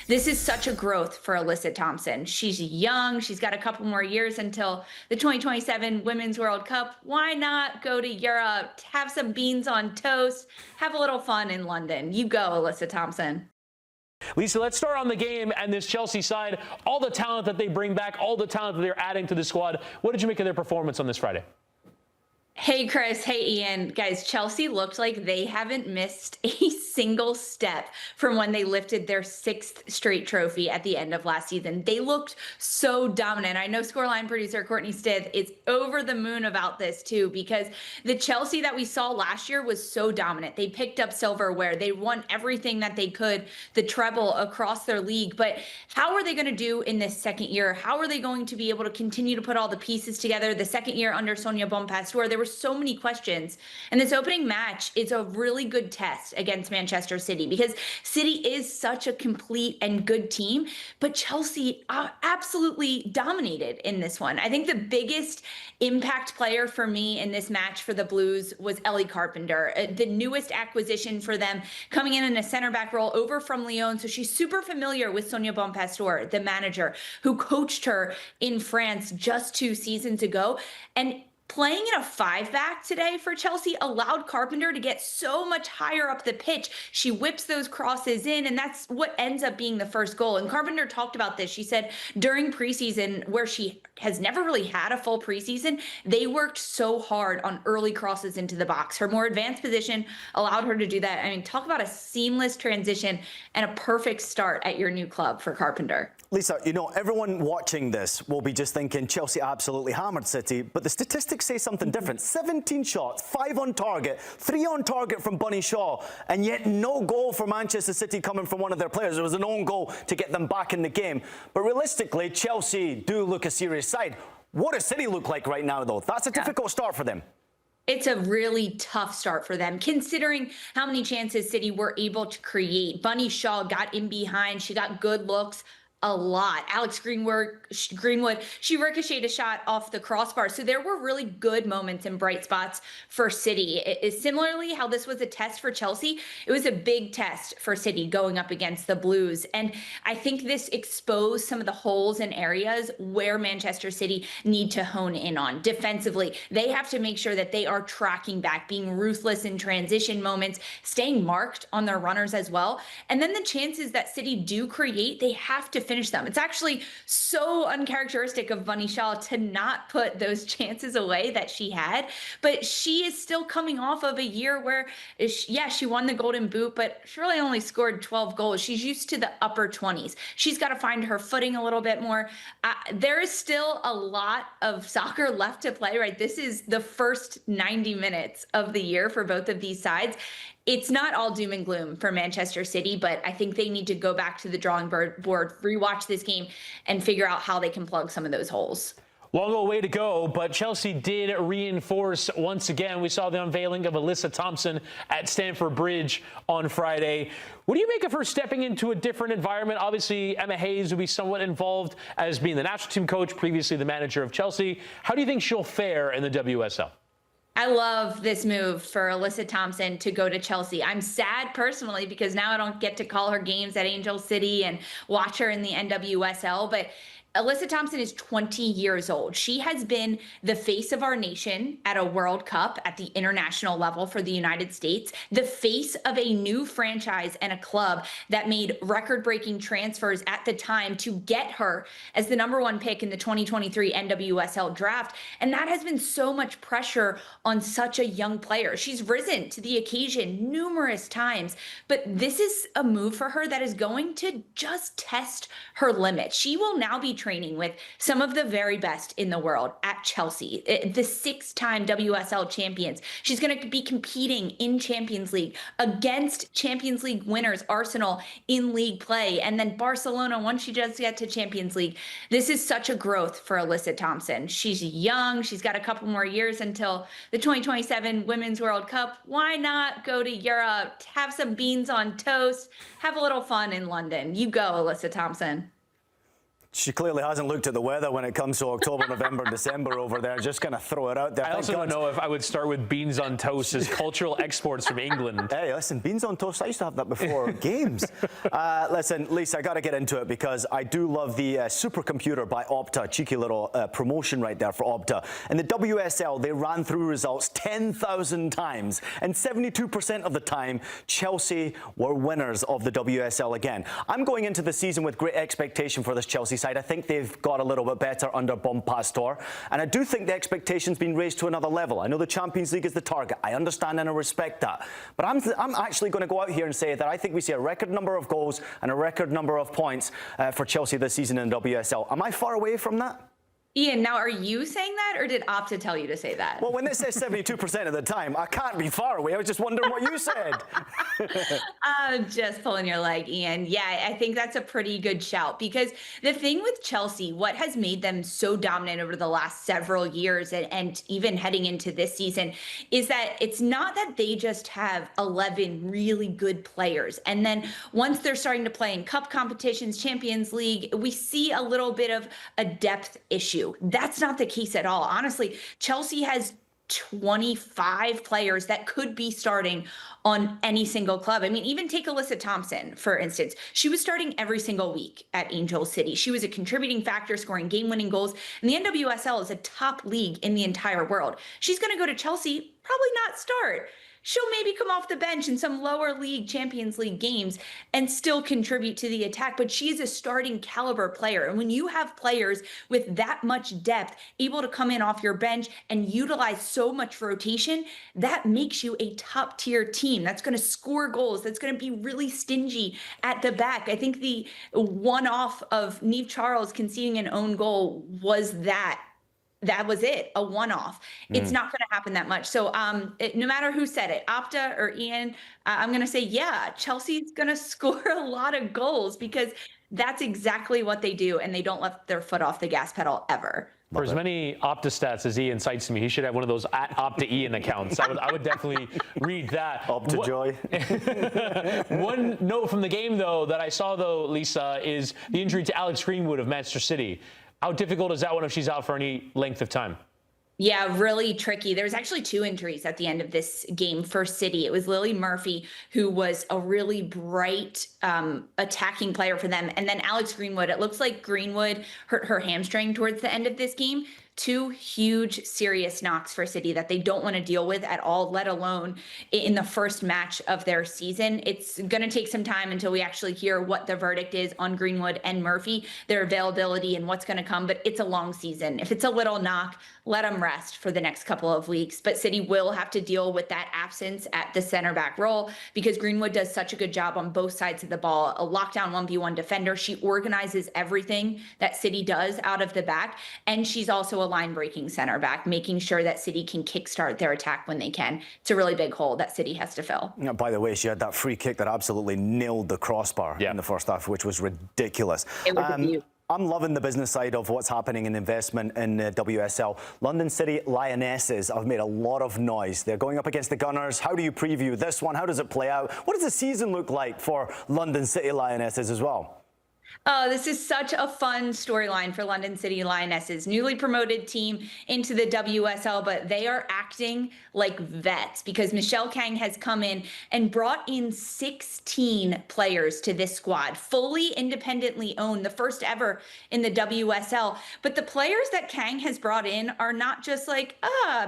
This is such a growth for Alyssa Thompson. She's young. She's got a couple more years until the 2027 Women's World Cup. Why not go to Europe, have some beans on toast, have a little fun in London? You go, Alyssa Thompson. Lisa, let's start on the game and this Chelsea side. All the talent that they bring back, all the talent that they're adding to the squad. What did you make of their performance on this Friday? Hey, Chris. Hey, Ian. Guys, Chelsea looked like they haven't missed a single step from when they lifted their 6th straight trophy at the end of last season. They looked so dominant. I know Scoreline producer Courtney Stith is over the moon about this too, because the Chelsea that we saw last year was so dominant. They picked up silverware. They won everything that they could, the treble across their league. But how are they going to do in this second year? How are they going to be able to continue to put all the pieces together? The second year under Sonia Bonpastor, there were so many questions. And this opening match is a really good test against Manchester City, because City is such a complete and good team, but Chelsea absolutely dominated in this one. I think the biggest impact player for me in this match for the Blues was Ellie Carpenter, the newest acquisition for them, coming in a center back role over from Lyon. So she's super familiar with Sonia Bonpastor, the manager who coached her in France just 2 seasons ago. And playing in a 5-back today for Chelsea allowed Carpenter to get so much higher up the pitch. She whips those crosses in, and that's what ends up being the first goal. And Carpenter talked about this. She said during preseason, where she has never really had a full preseason, they worked so hard on early crosses into the box. Her more advanced position allowed her to do that. I mean, talk about a seamless transition and a perfect start at your new club for Carpenter. Lisa, you know, everyone watching this will be just thinking Chelsea absolutely hammered City, but the statistics say something different. 17 shots, 5 on target, 3 on target from Bunny Shaw, and yet no goal for Manchester City coming from one of their players. There was an own goal to get them back in the game. But realistically, Chelsea do look a serious side. What does City look like right now, though? That's a difficult start for them. It's a really tough start for them, considering how many chances City were able to create. Bunny Shaw got in behind. She got good looks. A lot. Alex Greenwood, she ricocheted a shot off the crossbar. So there were really good moments and bright spots for City. Similarly, how this was a test for Chelsea, it was a big test for City going up against the Blues. And I think this exposed some of the holes and areas where Manchester City need to hone in on. Defensively, they have to make sure that they are tracking back, being ruthless in transition moments, staying marked on their runners as well. And then the chances that City do create, they have to finish them. It's actually so uncharacteristic of Bunny Shaw to not put those chances away that she had, but she is still coming off of a year where, she won the Golden Boot, but she really only scored 12 goals. She's used to the upper 20s. She's got to find her footing a little bit more. There is still a lot of soccer left to play, right? This is the first 90 minutes of the year for both of these sides. It's not all doom and gloom for Manchester City, but I think they need to go back to the drawing board, rewatch this game, and figure out how they can plug some of those holes. Long way to go, but Chelsea did reinforce once again. We saw the unveiling of Alyssa Thompson at Stamford Bridge on Friday. What do you make of her stepping into a different environment? Obviously, Emma Hayes will be somewhat involved as being the national team coach, previously the manager of Chelsea. How do you think she'll fare in the WSL? I love this move for Alyssa Thompson to go to Chelsea. I'm sad personally because now I don't get to call her games at Angel City and watch her in the NWSL, but Alyssa Thompson is 20 years old. She has been the face of our nation at a World Cup at the international level for the United States, the face of a new franchise and a club that made record-breaking transfers at the time to get her as the #1 pick in the 2023 NWSL draft. And that has been so much pressure on such a young player. She's risen to the occasion numerous times, but this is a move for her that is going to just test her limit. She will now be training with some of the very best in the world at Chelsea, the 6-time WSL champions. She's going to be competing in Champions League against Champions League winners Arsenal in league play, and then Barcelona once she does get to Champions League. This is such a growth for Alyssa Thompson. She's young. She's got a couple more years until the 2027 Women's World Cup. Why not go to Europe, have some beans on toast, have a little fun in London? You go, Alyssa Thompson. She clearly hasn't looked at the weather when it comes to October, November, December over there. Just going to throw it out there. I also don't know if I would start with beans on toast as cultural exports from England. Hey, listen, beans on toast, I used to have that before games. Listen, Lisa, I got to get into it because I do love the supercomputer by Opta. Cheeky little promotion right there for Opta. In the WSL, they ran through results 10,000 times, and 72% of the time, Chelsea were winners of the WSL again. I'm going into the season with great expectation for this Chelsea side. I think they've got a little bit better under Bon Pastor, and I do think the expectation's been raised to another level. I know the Champions League is the target. I understand and I respect that. But I'm actually going to go out here and say that I think we see a record number of goals and a record number of points for Chelsea this season in WSL. Am I far away from that? Ian, now are you saying that, or did Opta tell you to say that? Well, when it says 72% of the time, I can't be far away. I was just wondering what you said. I'm just pulling your leg, Ian. Yeah, I think that's a pretty good shout, because the thing with Chelsea, what has made them so dominant over the last several years and even heading into this season, is that it's not that they just have 11 really good players. And then once they're starting to play in cup competitions, Champions League, we see a little bit of a depth issue. That's not the case at all. Honestly, Chelsea has 25 players that could be starting on any single club. I mean, even take Alyssa Thompson, for instance. She was starting every single week at Angel City. She was a contributing factor, scoring game-winning goals. And the NWSL is a top league in the entire world. She's going to go to Chelsea, probably not start. She'll maybe come off the bench in some lower league Champions League games and still contribute to the attack, but she's a starting caliber player. And when you have players with that much depth able to come in off your bench and utilize so much rotation, that makes you a top tier team that's going to score goals, that's going to be really stingy at the back. I think the one-off of Niamh Charles conceding an own goal was that was it, a one-off. It's not going to happen that much. So no matter who said it, Opta or Ian, I'm going to say, yeah, Chelsea's going to score a lot of goals because that's exactly what they do, and they don't let their foot off the gas pedal ever. For as many Opta stats as Ian cites to me, he should have one of those at Opta Ian accounts. I would definitely read that. Opta Joy. One note from the game, though, that I saw, though, Lisa, is the injury to Alex Greenwood of Manchester City. How difficult is that one if she's out for any length of time? Yeah, really tricky. There was actually two injuries at the end of this game for City. It was Lily Murphy, who was a really bright attacking player for them. And then Alex Greenwood. It looks like Greenwood hurt her hamstring towards the end of this game. Two huge, serious knocks for City that they don't want to deal with at all, let alone in the first match of their season. It's going to take some time until we actually hear what the verdict is on Greenwood and Murphy, their availability and what's going to come. But it's a long season. If it's a little knock, let them rest for the next couple of weeks. But City will have to deal with that absence at the center back role because Greenwood does such a good job on both sides of the ball. A lockdown 1v1 defender. She organizes everything that City does out of the back. And she's also a line-breaking center back, making sure that City can kickstart their attack when they can. It's a really big hole that City has to fill. Yeah, by the way, she had that free kick that absolutely nailed the crossbar in the first half, which was ridiculous. It was a beauty. I'm loving the business side of what's happening in investment in WSL. London City Lionesses have made a lot of noise. They're going up against the Gunners. How do you preview this one? How does it play out? What does the season look like for London City Lionesses as well? Oh, this is such a fun storyline for London City Lionesses, newly promoted team into the WSL, but they are acting like vets because Michelle Kang has come in and brought in 16 players to this squad, fully independently owned, the first ever in the WSL. But the players that Kang has brought in are not just like,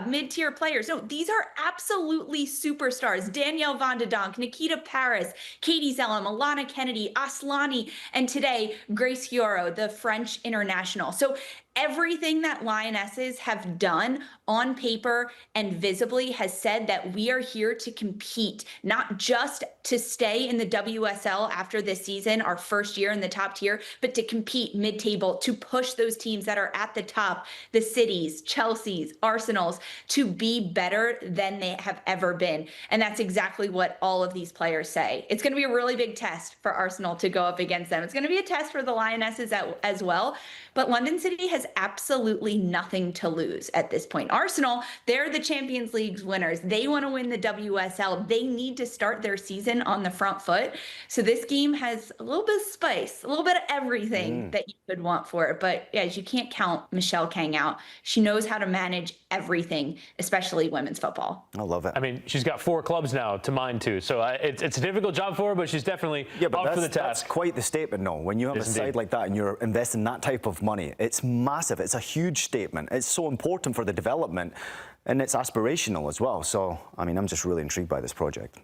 mid-tier players. No, these are absolutely superstars. Danielle Van de Donk, Nikita Paris, Katie Zellum, Alana Kennedy, Aslani, and today, Grace Fioro, the French international. So everything that Lionesses have done on paper and visibly has said that we are here to compete, not just to stay in the WSL after this season, our first year in the top tier, but to compete mid-table, to push those teams that are at the top, the Cities, Chelseas, Arsenals, to be better than they have ever been. And that's exactly what all of these players say. It's going to be a really big test for Arsenal to go up against them. It's going to be a test for the Lionesses as well. But London City has absolutely nothing to lose at this point. Arsenal, they're the Champions League's winners. They want to win the WSL. They need to start their season on the front foot. So this game has a little bit of spice, a little bit of everything that you could want for it. But as you can't count Michelle Kang out. She knows how to manage everything, especially women's football. I love it. I mean, she's got 4 clubs now to mind too, so it's a difficult job for her, but she's definitely up for the task. That's quite the statement, no. When you have a side like that and you're investing that type of money, it's massive. It's a huge statement. It's so important for the development, and it's aspirational as well. So, I mean, I'm just really intrigued by this project.